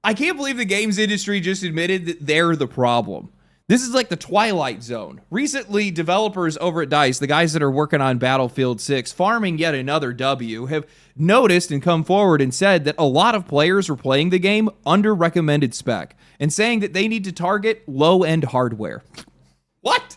I can't believe the games industry just admitted that they're the problem. This is like the Twilight Zone. Recently, developers over at DICE, the guys that are working on Battlefield 6, farming yet another W, have noticed and come forward and said that a lot of players were playing the game under recommended spec and saying that they need to target low-end hardware. What?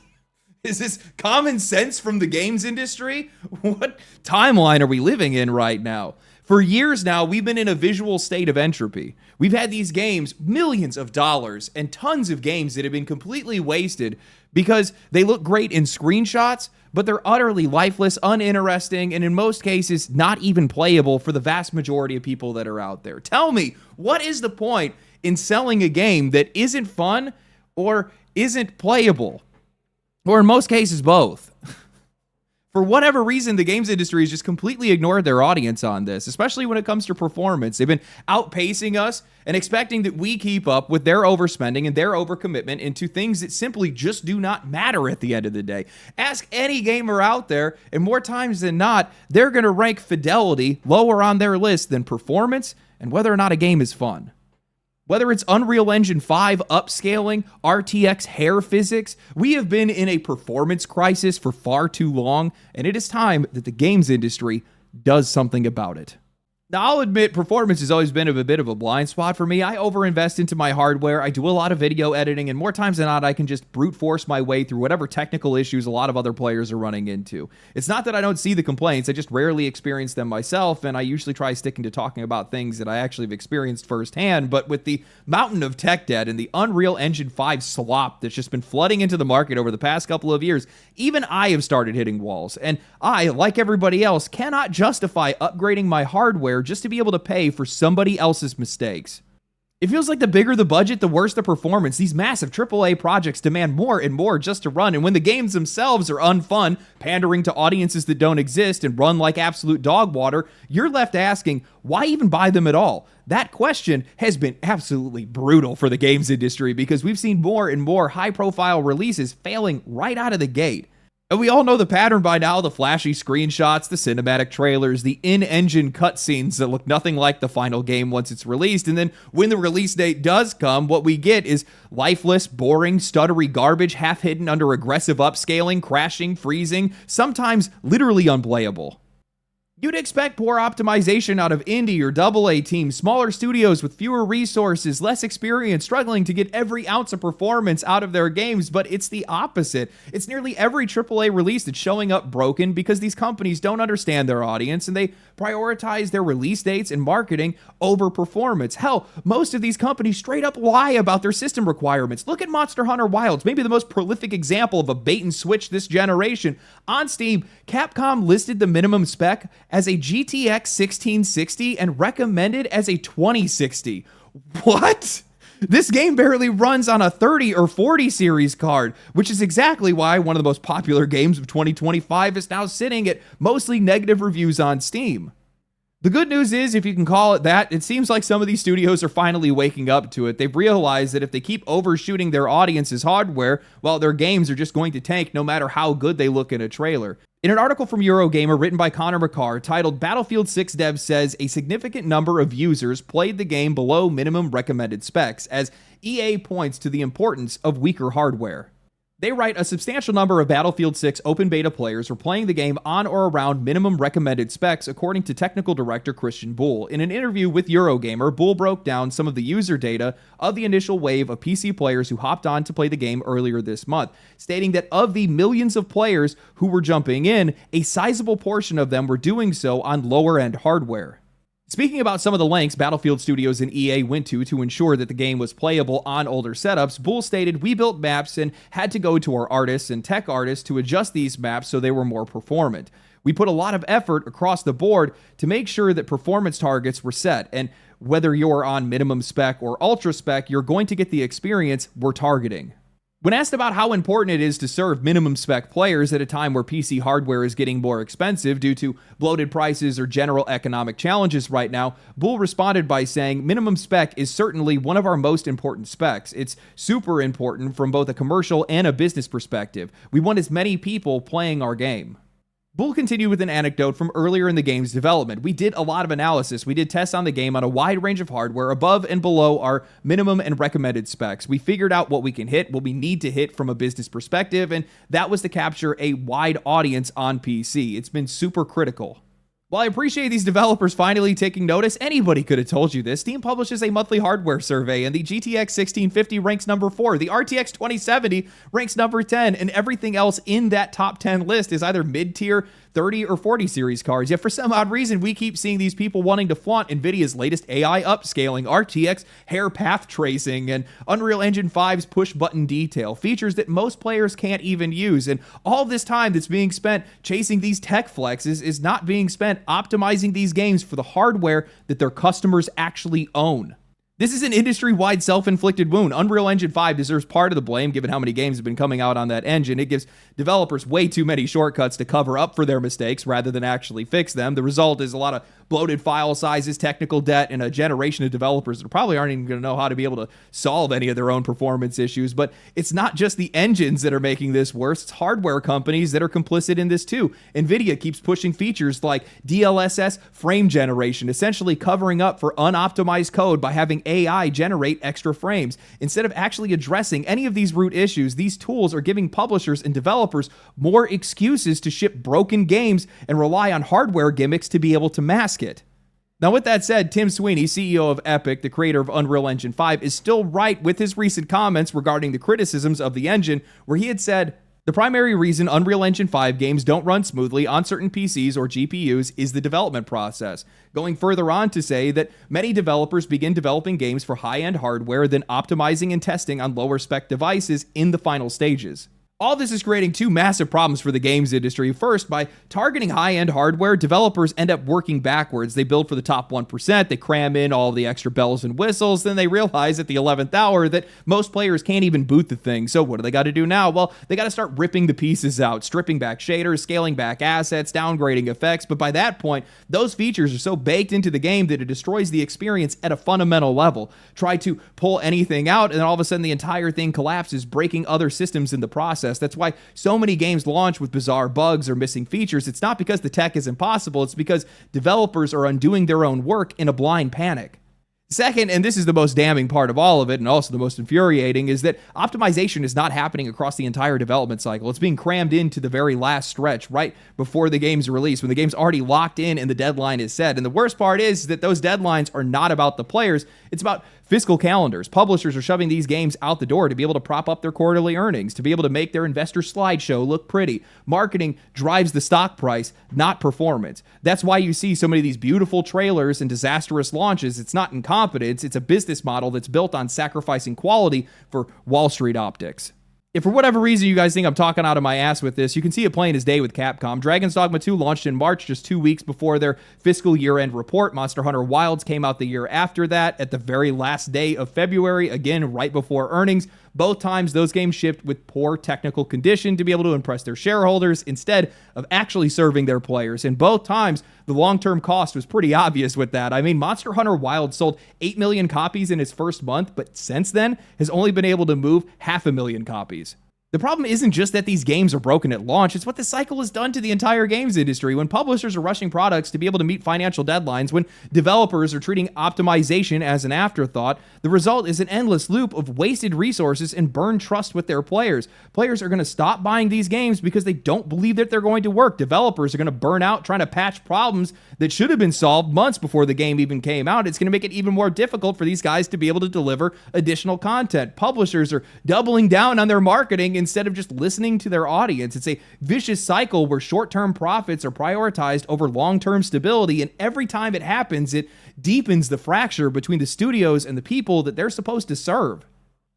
Is this common sense from the games industry? What timeline are we living in right now? For years now, we've been in a visual state of entropy. We've had these games, millions of dollars, and tons of games that have been completely wasted because they look great in screenshots, but they're utterly lifeless, uninteresting, and in most cases, not even playable for the vast majority of people that are out there. Tell me, what is the point in selling a game that isn't fun or isn't playable? Or in most cases, both. For whatever reason, the games industry has just completely ignored their audience on this, especially when it comes to performance. They've been outpacing us and expecting that we keep up with their overspending and their overcommitment into things that simply just do not matter at the end of the day. Ask any gamer out there, and more times than not, they're going to rank fidelity lower on their list than performance and whether or not a game is fun. Whether it's Unreal Engine 5 upscaling, RTX hair physics, we have been in a performance crisis for far too long, and it is time that the games industry does something about it. Now, I'll admit, performance has always been a bit of a blind spot for me. I overinvest into my hardware, I do a lot of video editing, and more times than not, I can just brute force my way through whatever technical issues a lot of other players are running into. It's not that I don't see the complaints, I just rarely experience them myself, and I usually try sticking to talking about things that I actually have experienced firsthand. But with the mountain of tech debt and the Unreal Engine 5 slop that's just been flooding into the market over the past couple of years, even I have started hitting walls, and I, like everybody else, cannot justify upgrading my hardware just to be able to pay for somebody else's mistakes. It feels like the bigger the budget, the worse the performance. These massive AAA projects demand more and more just to run, and when the games themselves are unfun, pandering to audiences that don't exist, and run like absolute dog water, you're left asking, why even buy them at all? That question has been absolutely brutal for the games industry because we've seen more and more high-profile releases failing right out of the gate. And we all know the pattern by now, the flashy screenshots, the cinematic trailers, the in-engine cutscenes that look nothing like the final game once it's released. And then when the release date does come, what we get is lifeless, boring, stuttery garbage half hidden under aggressive upscaling, crashing, freezing, sometimes literally unplayable. You'd expect poor optimization out of indie or AA teams, smaller studios with fewer resources, less experience, struggling to get every ounce of performance out of their games, but it's the opposite. It's nearly every AAA release that's showing up broken because these companies don't understand their audience and they prioritize their release dates and marketing over performance. Hell, most of these companies straight up lie about their system requirements. Look at Monster Hunter Wilds, maybe the most prolific example of a bait and switch this generation. On Steam, Capcom listed the minimum spec as a GTX 1660 and recommended as a 2060. What? This game barely runs on a 30 or 40 series card, which is exactly why one of the most popular games of 2025 is now sitting at mostly negative reviews on Steam. The good news is, if you can call it that, it seems like some of these studios are finally waking up to it. They've realized that if they keep overshooting their audience's hardware, well, their games are just going to tank no matter how good they look in a trailer. In an article from Eurogamer written by Connor McCarr titled Battlefield 6 Dev says a significant number of users played the game below minimum recommended specs, as EA points to the importance of weaker hardware. They write a substantial number of Battlefield 6 open beta players were playing the game on or around minimum recommended specs, according to technical director Christian Bull. In an interview with Eurogamer, Bull broke down some of the user data of the initial wave of PC players who hopped on to play the game earlier this month, stating that of the millions of players who were jumping in, a sizable portion of them were doing so on lower-end hardware. Speaking about some of the lengths Battlefield Studios and EA went to ensure that the game was playable on older setups, Bull stated, "We built maps and had to go to our artists and tech artists to adjust these maps so they were more performant. We put a lot of effort across the board to make sure that performance targets were set, and whether you're on minimum spec or ultra spec, you're going to get the experience we're targeting." When asked about how important it is to serve minimum spec players at a time where PC hardware is getting more expensive due to bloated prices or general economic challenges right now, Bull responded by saying, "Minimum spec is certainly one of our most important specs. It's super important from both a commercial and a business perspective. We want as many people playing our game." Bull continued with an anecdote from earlier in the game's development. We did a lot of analysis. We did tests on the game on a wide range of hardware above and below our minimum and recommended specs. We figured out what we can hit, what we need to hit from a business perspective, and that was to capture a wide audience on PC. It's been super critical. While I appreciate these developers finally taking notice, anybody could have told you this. Steam publishes a monthly hardware survey, and the GTX 1650 ranks number 4. The RTX 2070 ranks number 10, and everything else in that top 10 list is either mid-tier 30 or 40 series cards. Yet for some odd reason, we keep seeing these people wanting to flaunt NVIDIA's latest AI upscaling, RTX hair path tracing, and Unreal Engine 5's push button detail, features that most players can't even use. And all this time that's being spent chasing these tech flexes is not being spent optimizing these games for the hardware that their customers actually own. This is an industry-wide self-inflicted wound. Unreal Engine 5 deserves part of the blame, given how many games have been coming out on that engine. It gives developers way too many shortcuts to cover up for their mistakes rather than actually fix them. The result is a lot of bloated file sizes, technical debt, and a generation of developers that probably aren't even going to know how to be able to solve any of their own performance issues. But it's not just the engines that are making this worse. It's hardware companies that are complicit in this too. NVIDIA keeps pushing features like DLSS frame generation, essentially covering up for unoptimized code by having AI generate extra frames. Instead of actually addressing any of these root issues, these tools are giving publishers and developers more excuses to ship broken games and rely on hardware gimmicks to be able to mask it. Now, with that said, Tim Sweeney, CEO of Epic, the creator of Unreal Engine 5, is still right with his recent comments regarding the criticisms of the engine, where he had said, "The primary reason Unreal Engine 5 games don't run smoothly on certain PCs or GPUs is the development process." Going further on to say that many developers begin developing games for high-end hardware, then optimizing and testing on lower-spec devices in the final stages. All this is creating two massive problems for the games industry. First, by targeting high-end hardware, developers end up working backwards. They build for the top 1%, they cram in all the extra bells and whistles, then they realize at the 11th hour that most players can't even boot the thing. So what do they got to do now? Well, they got to start ripping the pieces out, stripping back shaders, scaling back assets, downgrading effects. But by that point, those features are so baked into the game that it destroys the experience at a fundamental level. Try to pull anything out, and then all of a sudden the entire thing collapses, breaking other systems in the process. That's why so many games launch with bizarre bugs or missing features. It's not because the tech is impossible. It's because developers are undoing their own work in a blind panic. Second, and this is the most damning part of all of it, and also the most infuriating, is that optimization is not happening across the entire development cycle. It's being crammed into the very last stretch, right before the game's release, when the game's already locked in and the deadline is set. And the worst part is that those deadlines are not about the players. It's about fiscal calendars. Publishers are shoving these games out the door to be able to prop up their quarterly earnings, to be able to make their investor slideshow look pretty. Marketing drives the stock price, not performance. That's why you see so many of these beautiful trailers and disastrous launches. It's not incompetence. It's a business model that's built on sacrificing quality for Wall Street optics. If for whatever reason you guys think I'm talking out of my ass with this, you can see it plain as day with Capcom. Dragon's Dogma 2 launched in March, just 2 weeks before their fiscal year-end report. Monster Hunter Wilds came out the year after that, at the very last day of February, again, right before earnings. Both times, those games shipped with poor technical condition to be able to impress their shareholders instead of actually serving their players. And both times, the long-term cost was pretty obvious with that. I mean, Monster Hunter Wilds sold 8 million copies in its first month, but since then has only been able to move 500,000 copies. The problem isn't just that these games are broken at launch, it's what the cycle has done to the entire games industry. When publishers are rushing products to be able to meet financial deadlines, when developers are treating optimization as an afterthought, the result is an endless loop of wasted resources and burned trust with their players. Players are going to stop buying these games because they don't believe that they're going to work. Developers are going to burn out trying to patch problems that should have been solved months before the game even came out. It's going to make it even more difficult for these guys to be able to deliver additional content. Publishers are doubling down on their marketing instead of just listening to their audience. It's a vicious cycle where short-term profits are prioritized over long-term stability, and every time it happens, it deepens the fracture between the studios and the people that they're supposed to serve.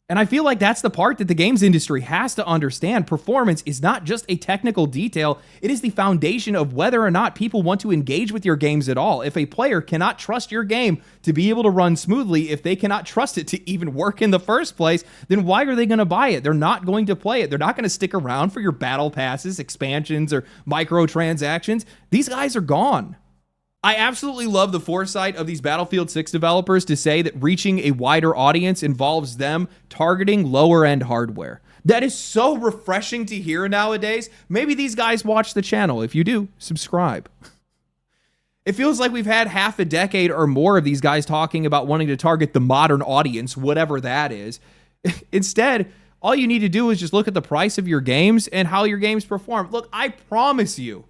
And I feel like that's the part that the games industry has to understand. Performance is not just a technical detail, it is the foundation of whether or not people want to engage with your games at all. If a player cannot trust your game to be able to run smoothly, if they cannot trust it to even work in the first place, then why are they going to buy it? They're not going to play it. They're not going to stick around for your battle passes, expansions, or microtransactions. These guys are gone. I absolutely love the foresight of these Battlefield 6 developers to say that reaching a wider audience involves them targeting lower-end hardware. That is so refreshing to hear nowadays. Maybe these guys watch the channel. If you do, subscribe. It feels like we've had half a decade or more of these guys talking about wanting to target the modern audience, whatever that is. Instead, all you need to do is just look at the price of your games and how your games perform. Look, I promise you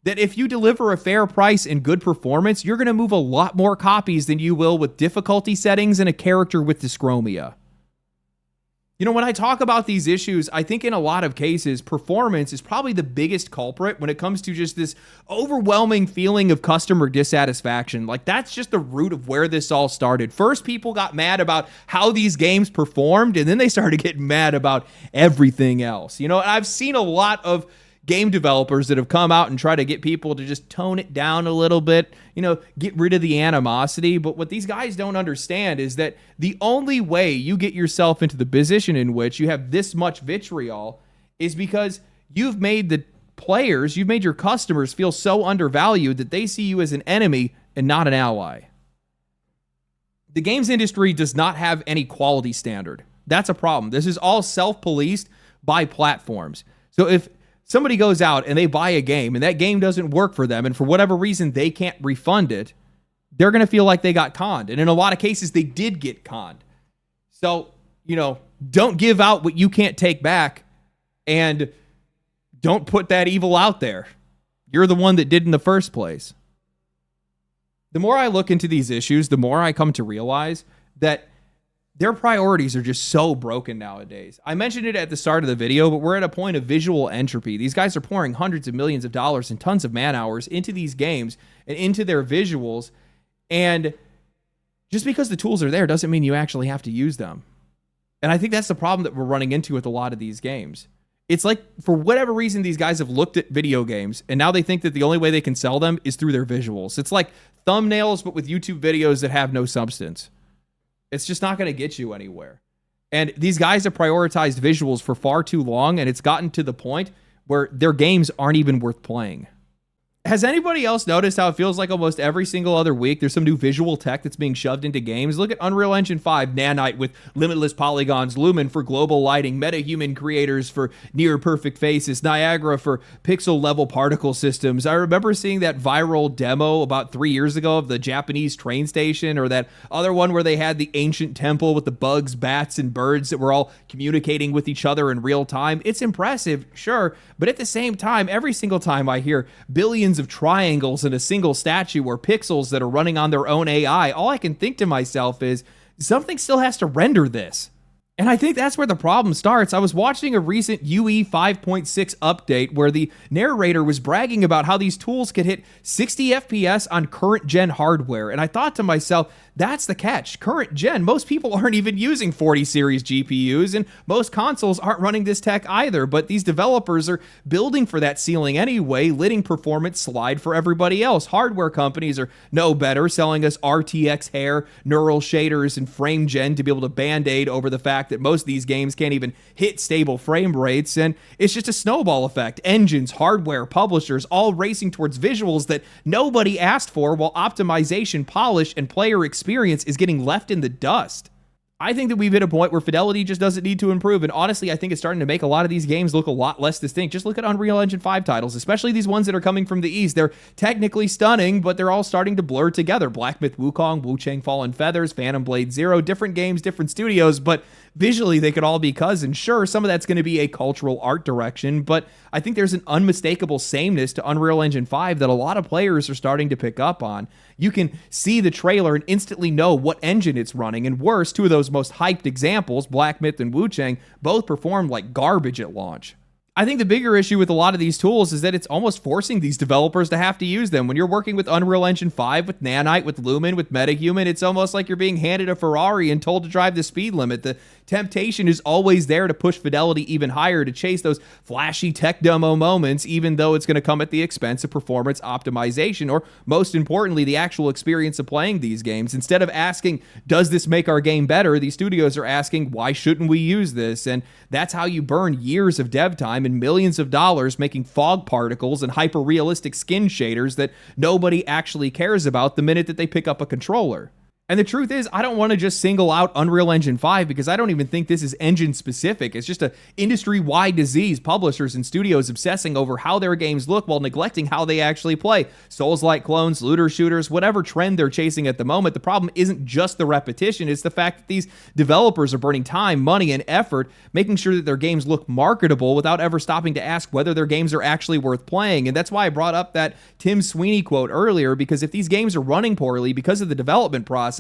that if you deliver a fair price and good performance, you're going to move a lot more copies than you will with difficulty settings and a character with dyschromia. You know, when I talk about these issues, I think in a lot of cases, performance is probably the biggest culprit when it comes to just this overwhelming feeling of customer dissatisfaction. Like, that's just the root of where this all started. First, people got mad about how these games performed, and then they started getting mad about everything else. You know, I've seen a lot of game developers that have come out and try to get people to just tone it down a little bit, you know, get rid of the animosity. But what these guys don't understand is that the only way you get yourself into the position in which you have this much vitriol is because you've made the players, you've made your customers feel so undervalued that they see you as an enemy and not an ally. The games industry does not have any quality standard. That's a problem. This is all self-policed by platforms. So if somebody goes out and they buy a game and that game doesn't work for them and for whatever reason they can't refund it, they're going to feel like they got conned. And in a lot of cases, they did get conned. So, you know, don't give out what you can't take back and don't put that evil out there. You're the one that did in the first place. The more I look into these issues, the more I come to realize that their priorities are just so broken nowadays. I mentioned it at the start of the video, but we're at a point of visual entropy. These guys are pouring hundreds of millions of dollars and tons of man hours into these games and into their visuals. And just because the tools are there doesn't mean you actually have to use them. And I think that's the problem that we're running into with a lot of these games. It's like, for whatever reason, these guys have looked at video games and now they think that the only way they can sell them is through their visuals. It's like thumbnails, but with YouTube videos that have no substance. It's just not going to get you anywhere. And these guys have prioritized visuals for far too long, and it's gotten to the point where their games aren't even worth playing. Has anybody else noticed how it feels like almost every single other week there's some new visual tech that's being shoved into games? Look at Unreal Engine 5 Nanite with limitless polygons, Lumen for global lighting, MetaHuman creators for near perfect faces, Niagara for pixel level particle systems. I remember seeing that viral demo about 3 years ago of the Japanese train station, or that other one where they had the ancient temple with the bugs, bats, and birds that were all communicating with each other in real time. It's impressive, sure, but at the same time, every single time I hear billions of triangles in a single statue or pixels that are running on their own AI, all I can think to myself is, something still has to render this. And I think that's where the problem starts. I was watching a recent UE 5.6 update where the narrator was bragging about how these tools could hit 60 FPS on current gen hardware. And I thought to myself, that's the catch. Current gen, most people aren't even using 40 series GPUs, and most consoles aren't running this tech either. But these developers are building for that ceiling anyway, letting performance slide for everybody else. Hardware companies are no better, selling us RTX hair, neural shaders, and frame gen to be able to band-aid over the fact that most of these games can't even hit stable frame rates. And it's just a snowball effect. Engines, hardware, publishers, all racing towards visuals that nobody asked for, while optimization, polish, and player experience is getting left in the dust. I think that we've hit a point where fidelity just doesn't need to improve, and honestly, I think it's starting to make a lot of these games look a lot less distinct. Just look at Unreal Engine 5 titles, especially these ones that are coming from the East. They're technically stunning, but they're all starting to blur together. Black Myth Wukong, Wu-Chang Fallen Feathers, Phantom Blade Zero, different games, different studios, but visually they could all be cousins. Sure, some of that's going to be a cultural art direction, but I think there's an unmistakable sameness to Unreal Engine 5 that a lot of players are starting to pick up on. You can see the trailer and instantly know what engine it's running, and worse, two of those most hyped examples, Black Myth and Wu-Chang, both performed like garbage at launch. I think the bigger issue with a lot of these tools is that it's almost forcing these developers to have to use them. When you're working with Unreal Engine 5, with Nanite, with Lumen, with MetaHuman, it's almost like you're being handed a Ferrari and told to drive the speed limit. The temptation is always there to push fidelity even higher, to chase those flashy tech demo moments, even though it's going to come at the expense of performance optimization, or most importantly, the actual experience of playing these games. Instead of asking, does this make our game better, these studios are asking, why shouldn't we use this? And that's how you burn years of dev time and millions of dollars making fog particles and hyper-realistic skin shaders that nobody actually cares about the minute that they pick up a controller. And the truth is, I don't want to just single out Unreal Engine 5 because I don't even think this is engine specific. It's just a industry-wide disease, publishers and studios obsessing over how their games look while neglecting how they actually play. Souls-like clones, looter shooters, whatever trend they're chasing at the moment, the problem isn't just the repetition, it's the fact that these developers are burning time, money, and effort making sure that their games look marketable without ever stopping to ask whether their games are actually worth playing. And that's why I brought up that Tim Sweeney quote earlier, because if these games are running poorly because of the development process,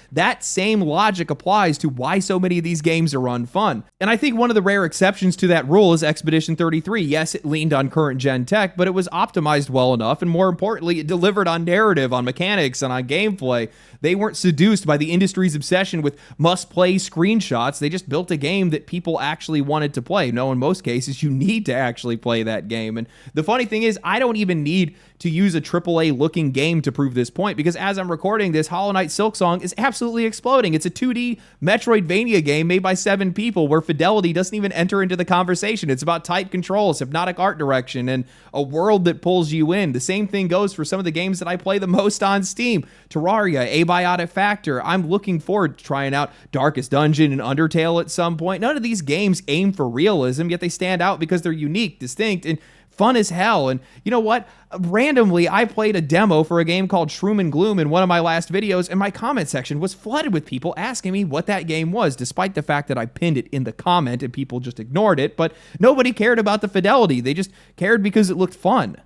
that same logic applies to why so many of these games are unfun. And I think one of the rare exceptions to that rule is Expedition 33. Yes, it leaned on current gen tech, but it was optimized well enough, and more importantly, it delivered on narrative, on mechanics, and on gameplay. They weren't seduced by the industry's obsession with must-play screenshots. They just built a game that people actually wanted to play. No, in most cases, you need to actually play that game. And the funny thing is, I don't even need to use a AAA-looking game to prove this point, because as I'm recording this, Hollow Knight Silksong is absolutely exploding. It's a 2D Metroidvania game made by 7 people where Fidelity doesn't even enter into the conversation. It's about tight controls, hypnotic art direction, and a world that pulls you in. The same thing goes for some of the games that I play the most on Steam. Terraria, Abiotic Factor. I'm looking forward to trying out Darkest Dungeon and Undertale at some point. None of these games aim for realism, yet they stand out because they're unique, distinct, and fun as hell. And you know what? Randomly, I played a demo for a game called Shroom and Gloom in one of my last videos, and my comment section was flooded with people asking me what that game was, despite the fact that I pinned it in the comment and people just ignored it. But nobody cared about the fidelity. They just cared because it looked fun.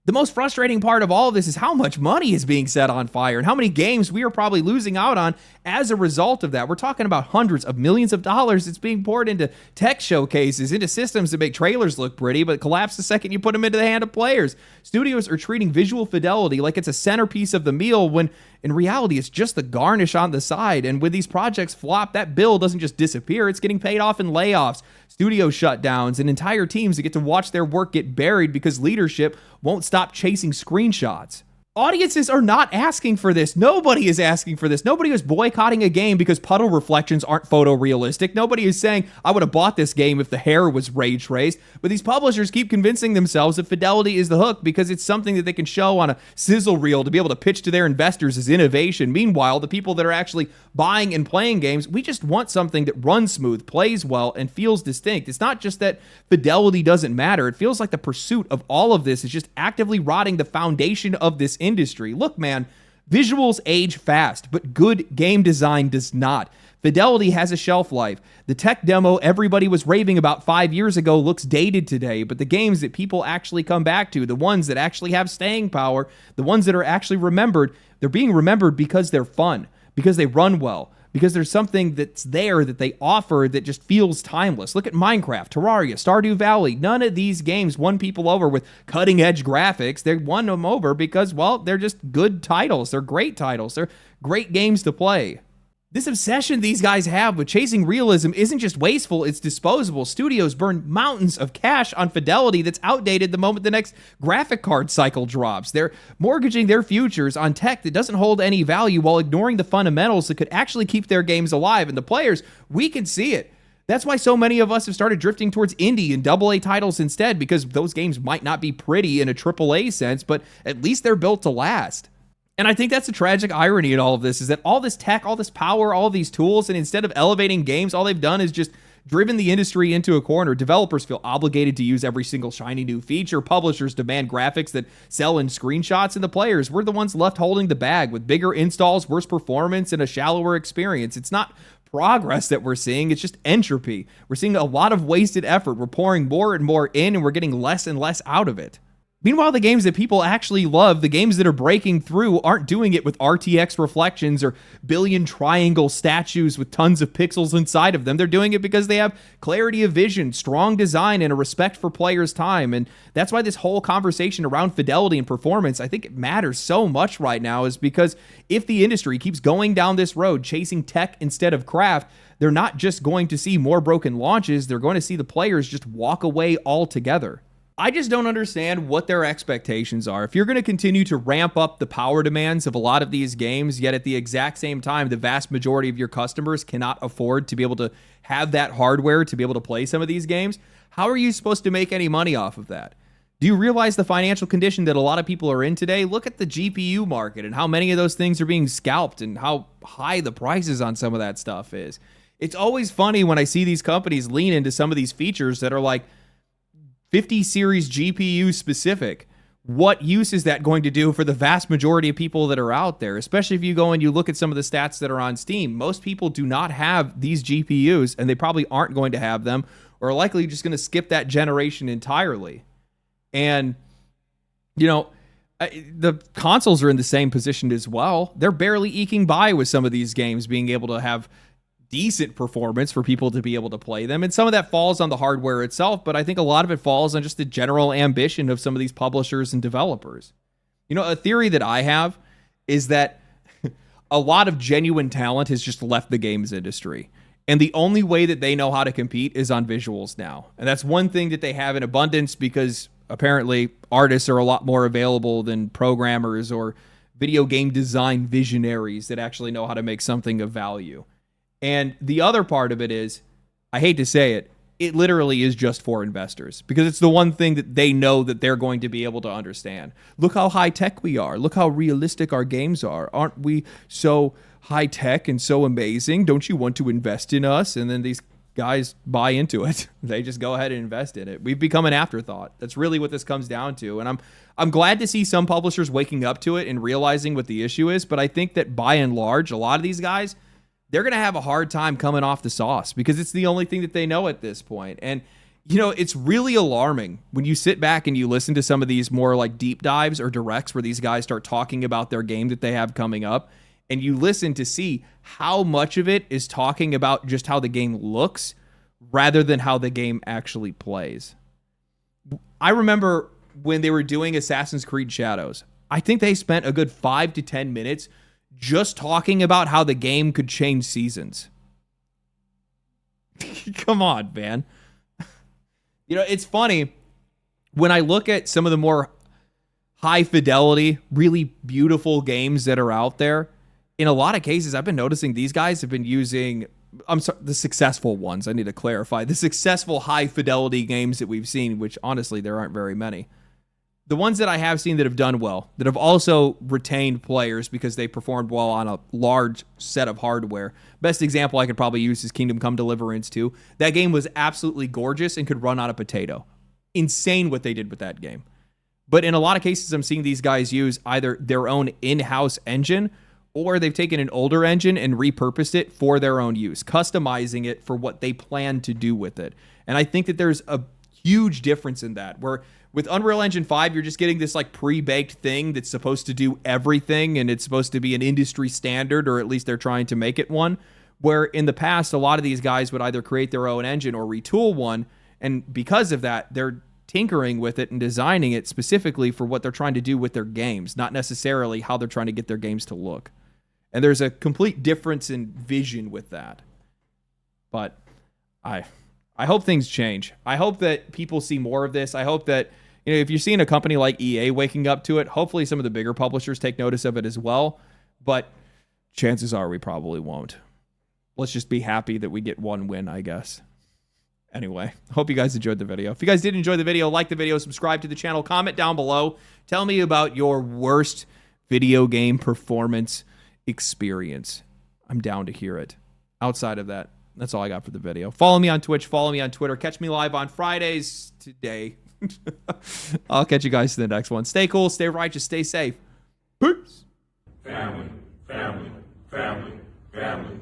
The most frustrating part of all of this is how much money is being set on fire and how many games we are probably losing out on as a result of that. We're talking about hundreds of millions of dollars that's being poured into tech showcases, into systems that make trailers look pretty, but collapse the second you put them into the hand of players. Studios are treating visual fidelity like it's a centerpiece of the meal when in reality it's just the garnish on the side. And when these projects flop, that bill doesn't just disappear, it's getting paid off in layoffs, studio shutdowns, and entire teams that get to watch their work get buried because leadership won't stop chasing screenshots. Audiences are not asking for this. Nobody is asking for this. Nobody is boycotting a game because puddle reflections aren't photorealistic. Nobody is saying, I would have bought this game if the hair was ray traced. But these publishers keep convincing themselves that fidelity is the hook because it's something that they can show on a sizzle reel to be able to pitch to their investors as innovation. Meanwhile, the people that are actually buying and playing games, we just want something that runs smooth, plays well, and feels distinct. It's not just that fidelity doesn't matter. It feels like the pursuit of all of this is just actively rotting the foundation of this industry. Look, man, visuals age fast, but good game design does not. Fidelity has a shelf life. The tech demo everybody was raving about 5 years ago looks dated today, but the games that people actually come back to, the ones that actually have staying power, the ones that are actually remembered, they're being remembered because they're fun, because they run well, because there's something that's there that they offer that just feels timeless. Look at Minecraft, Terraria, Stardew Valley. None of these games won people over with cutting-edge graphics. They won them over because, well, they're just good titles. They're great titles. They're great games to play. This obsession these guys have with chasing realism isn't just wasteful, it's disposable. Studios burn mountains of cash on fidelity that's outdated the moment the next graphic card cycle drops. They're mortgaging their futures on tech that doesn't hold any value while ignoring the fundamentals that could actually keep their games alive. And the players, we can see it. That's why so many of us have started drifting towards indie and AA titles instead, because those games might not be pretty in a AAA sense, but at least they're built to last. And I think that's the tragic irony in all of this, is that all this tech, all this power, all these tools, and instead of elevating games, all they've done is just driven the industry into a corner. Developers feel obligated to use every single shiny new feature. Publishers demand graphics that sell in screenshots, and the players, we're the ones left holding the bag with bigger installs, worse performance, and a shallower experience. It's not progress that we're seeing, it's just entropy. We're seeing a lot of wasted effort. We're pouring more and more in, and we're getting less and less out of it. Meanwhile, the games that people actually love, the games that are breaking through, aren't doing it with RTX reflections or billion triangle statues with tons of pixels inside of them. They're doing it because they have clarity of vision, strong design, and a respect for players' time. And that's why this whole conversation around fidelity and performance, I think it matters so much right now, is because if the industry keeps going down this road, chasing tech instead of craft, they're not just going to see more broken launches, they're going to see the players just walk away altogether. I just don't understand what their expectations are. If you're going to continue to ramp up the power demands of a lot of these games, yet at the exact same time, the vast majority of your customers cannot afford to be able to have that hardware to be able to play some of these games, how are you supposed to make any money off of that? Do you realize the financial condition that a lot of people are in today? Look at the GPU market and how many of those things are being scalped and how high the prices on some of that stuff is. It's always funny when I see these companies lean into some of these features that are like 50 series GPU specific. What use is that going to do for the vast majority of people that are out there? Especially if you go and you look at some of the stats that are on Steam. Most people do not have these GPUs, and they probably aren't going to have them, or are likely just going to skip that generation entirely. And, you know, the consoles are in the same position as well. They're barely eking by with some of these games being able to have decent performance for people to be able to play them. And some of that falls on the hardware itself, but I think a lot of it falls on just the general ambition of some of these publishers and developers. You know, a theory that I have is that a lot of genuine talent has just left the games industry. And the only way that they know how to compete is on visuals now. And that's one thing that they have in abundance because apparently artists are a lot more available than programmers or video game design visionaries that actually know how to make something of value. And the other part of it is, I hate to say it, it literally is just for investors because it's the one thing that they know that they're going to be able to understand. Look how high tech we are. Look how realistic our games are. Aren't we so high tech and so amazing? Don't you want to invest in us? And then these guys buy into it. They just go ahead and invest in it. We've become an afterthought. That's really what this comes down to. And I'm glad to see some publishers waking up to it and realizing what the issue is. But I think that by and large, a lot of these guys, they're going to have a hard time coming off the sauce because it's the only thing that they know at this point. And, you know, it's really alarming when you sit back and you listen to some of these more like deep dives or directs where these guys start talking about their game that they have coming up. And you listen to see how much of it is talking about just how the game looks rather than how the game actually plays. I remember when they were doing Assassin's Creed Shadows, I think they spent a good 5 to 10 minutes just talking about how the game could change seasons. Come on, man. You know, it's funny when I look at some of the more high fidelity, really beautiful games that are out there. In a lot of cases, I've been noticing these guys have been using, the successful ones. I need to clarify. The successful high fidelity games that we've seen, which honestly, there aren't very many. The ones that I have seen that have done well, that have also retained players because they performed well on a large set of hardware. Best example I could probably use is Kingdom Come Deliverance 2. That game was absolutely gorgeous and could run on a potato. Insane what they did with that game. But in a lot of cases, I'm seeing these guys use either their own in-house engine or they've taken an older engine and repurposed it for their own use, customizing it for what they plan to do with it. And I think that there's a huge difference in that, where with Unreal Engine 5, you're just getting this like pre-baked thing that's supposed to do everything, and it's supposed to be an industry standard, or at least they're trying to make it one, where in the past, a lot of these guys would either create their own engine or retool one, and because of that, they're tinkering with it and designing it specifically for what they're trying to do with their games, not necessarily how they're trying to get their games to look. And there's a complete difference in vision with that. But I hope things change. I hope that people see more of this. I hope that, you know, if you're seeing a company like EA waking up to it, hopefully some of the bigger publishers take notice of it as well. But chances are we probably won't. Let's just be happy that we get one win, I guess. Anyway, hope you guys enjoyed the video. If you guys did enjoy the video, like the video, subscribe to the channel, comment down below. Tell me about your worst video game performance experience. I'm down to hear it. Outside of that, that's all I got for the video. Follow me on Twitch. Follow me on Twitter. Catch me live on Fridays today. I'll catch you guys in the next one. Stay cool, stay righteous, stay safe. Peace. Family, family, family, family.